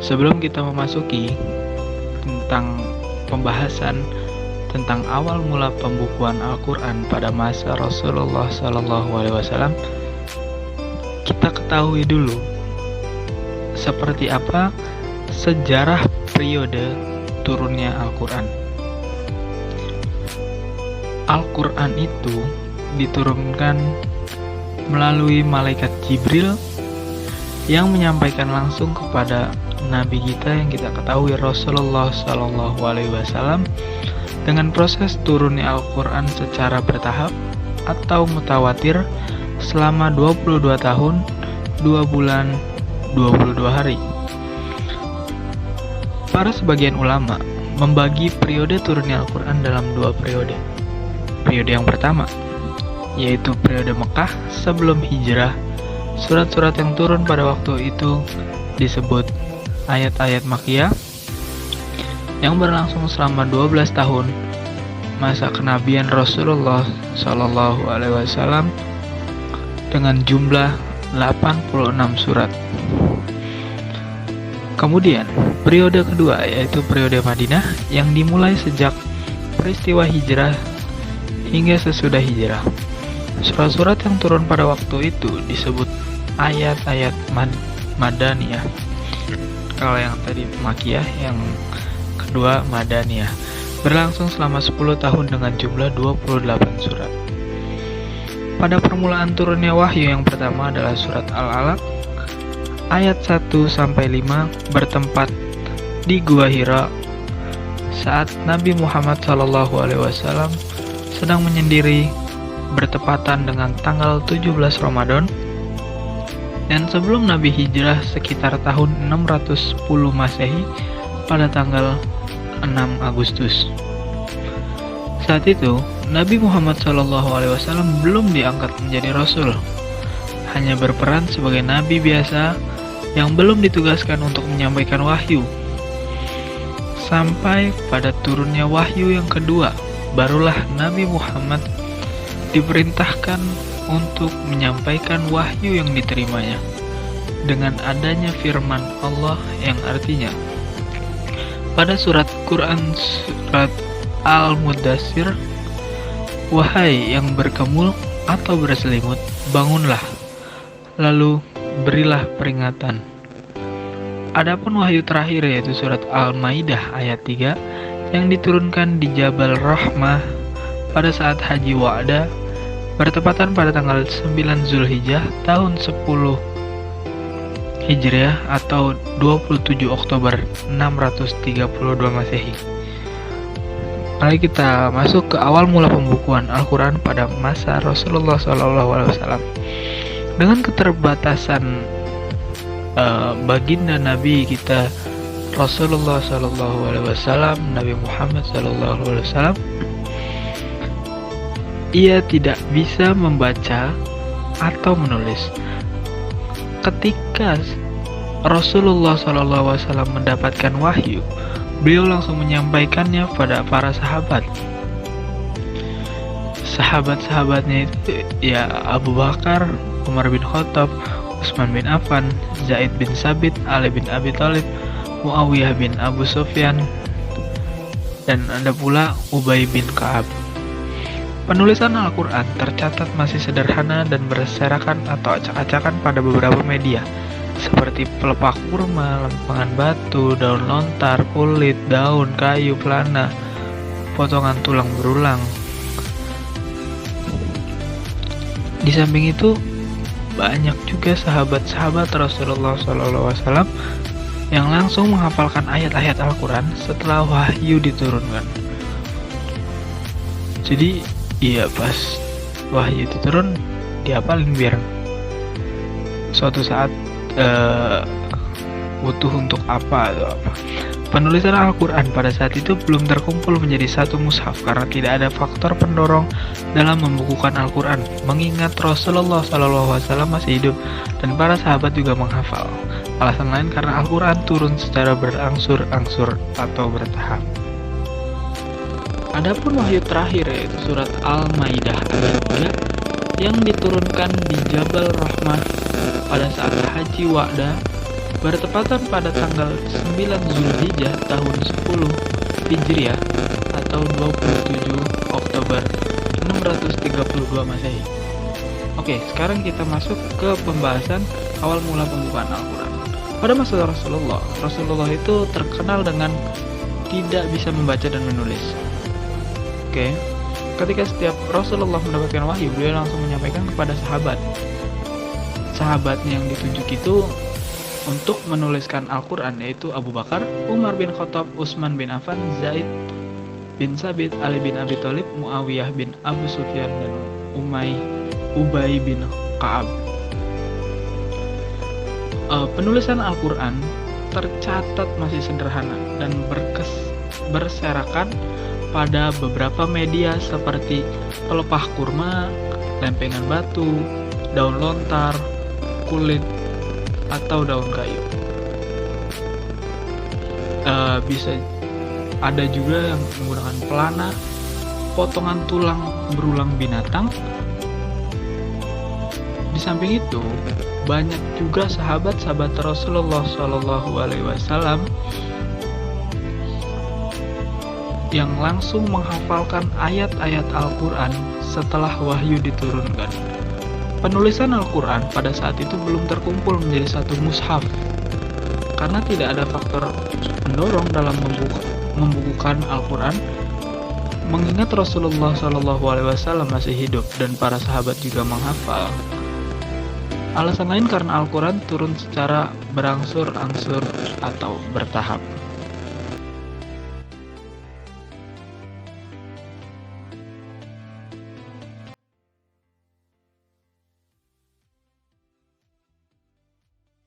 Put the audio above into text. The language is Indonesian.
Sebelum kita memasuki tentang pembahasan tentang awal mula pembukuan Al-Quran pada masa Rasulullah SAW, kita ketahui dulu seperti apa sejarah periode turunnya Al-Quran. Al-Quran itu diturunkan melalui malaikat Jibril yang menyampaikan langsung kepada Nabi kita yang kita ketahui Rasulullah SAW dengan proses turunnya Al-Quran secara bertahap atau mutawatir selama 22 tahun, 2 bulan, 22 hari. Para sebagian ulama membagi periode turunnya Al-Quran dalam 2 periode. Periode yang pertama, yaitu periode Mekah sebelum hijrah. Surat-surat yang turun pada waktu itu disebut ayat-ayat Makkiyah yang berlangsung selama 12 tahun masa kenabian Rasulullah SAW dengan jumlah 86 surat. Kemudian, periode kedua yaitu periode Madinah yang dimulai sejak peristiwa hijrah hingga sesudah hijrah. Surat-surat yang turun pada waktu itu disebut ayat-ayat Madaniyah. Kalau yang tadi Makkiyah, yang kedua Madaniyah. Berlangsung selama 10 tahun dengan jumlah 28 surat. Pada permulaan turunnya wahyu yang pertama adalah surat Al-Alaq ayat 1-5 bertempat di Gua Hira saat Nabi Muhammad SAW sedang menyendiri bertepatan dengan tanggal 17 Ramadan dan sebelum Nabi hijrah sekitar tahun 610 Masehi pada tanggal 6 Agustus. Saat itu, Nabi Muhammad SAW belum diangkat menjadi Rasul, hanya berperan sebagai Nabi biasa yang belum ditugaskan untuk menyampaikan wahyu. Sampai pada turunnya wahyu yang kedua, barulah Nabi Muhammad diperintahkan untuk menyampaikan wahyu yang diterimanya dengan adanya firman Allah yang artinya pada surat Quran surat Al-Mudaththir, wahai yang berkemul atau berselimut, bangunlah, lalu berilah peringatan. Adapun wahyu terakhir yaitu surat Al-Maidah ayat 3 yang diturunkan di Jabal Rahmah pada saat Haji Wa'dah bertepatan pada tanggal 9 Zulhijjah tahun 10 Hijriah atau 27 Oktober 632 Masehi. Mari kita masuk ke awal mula pembukuan Al-Quran pada masa Rasulullah SAW. Dengan keterbatasan baginda Nabi kita Rasulullah SAW, Nabi Muhammad SAW, ia tidak bisa membaca atau menulis. Ketika Rasulullah SAW mendapatkan wahyu, beliau langsung menyampaikannya pada para sahabat. Sahabat-sahabatnya itu ya Abu Bakar, Umar bin Khattab, Utsman bin Affan, Zaid bin Sabit, Ali bin Abi Thalib, Muawiyah bin Abu Sufyan, dan ada pula Ubay bin Ka'ab. Penulisan Al-Quran tercatat masih sederhana dan berserakan atau acak-acakan pada beberapa media, seperti pelepah kurma, lempengan batu, daun lontar, kulit, daun, kayu, pelana, potongan tulang berulang. Di samping itu, banyak juga sahabat-sahabat Rasulullah SAW yang langsung menghafalkan ayat-ayat Al-Quran setelah wahyu diturunkan. Jadi, iya pas wahyu itu turun, dihafalin biar suatu saat butuh untuk apa atau apa. Penulisan Al-Quran pada saat itu belum terkumpul menjadi satu mushaf karena tidak ada faktor pendorong dalam membukukan Al-Quran, mengingat Rasulullah SAW masih hidup dan para sahabat juga menghafal. Alasan lain karena Al-Quran turun secara berangsur-angsur atau bertahap. Adapun wahyu terakhir yaitu surat Al-Maidah ayat 3 yang diturunkan di Jabal Rahmah pada saat Haji Wa'dah bertepatan pada tanggal 9 Zulhijjah tahun 10 Hijriah atau 27 Oktober 632 Masehi. Oke, sekarang kita masuk ke pembahasan awal mula pembukaan Al-Quran. Pada masa Rasulullah itu terkenal dengan tidak bisa membaca dan menulis. Oke, ketika setiap Rasulullah mendapatkan wahyu, beliau langsung menyampaikan kepada sahabatnya yang ditunjuk itu untuk menuliskan Al-Quran, yaitu Abu Bakar, Umar bin Khattab, Utsman bin Affan, Zaid bin Sabit, Ali bin Abi Thalib, Muawiyah bin Abu Sufyan, dan Ubay bin Ka'ab. Penulisan Al-Quran tercatat masih sederhana dan berserakan pada beberapa media seperti pelepah kurma, lempengan batu, daun lontar, kulit, atau daun kayu. Bisa ada juga yang menggunakan pelana, potongan tulang berulang binatang. Di samping itu, banyak juga sahabat-sahabat Rasulullah SAW yang langsung menghafalkan ayat-ayat Al-Quran setelah wahyu diturunkan. Penulisan Al-Quran pada saat itu belum terkumpul menjadi satu mushaf karena tidak ada faktor pendorong dalam membukukan Al-Quran, mengingat Rasulullah SAW masih hidup dan para sahabat juga menghafal. Alasan lain karena Al-Quran turun secara berangsur-angsur atau bertahap.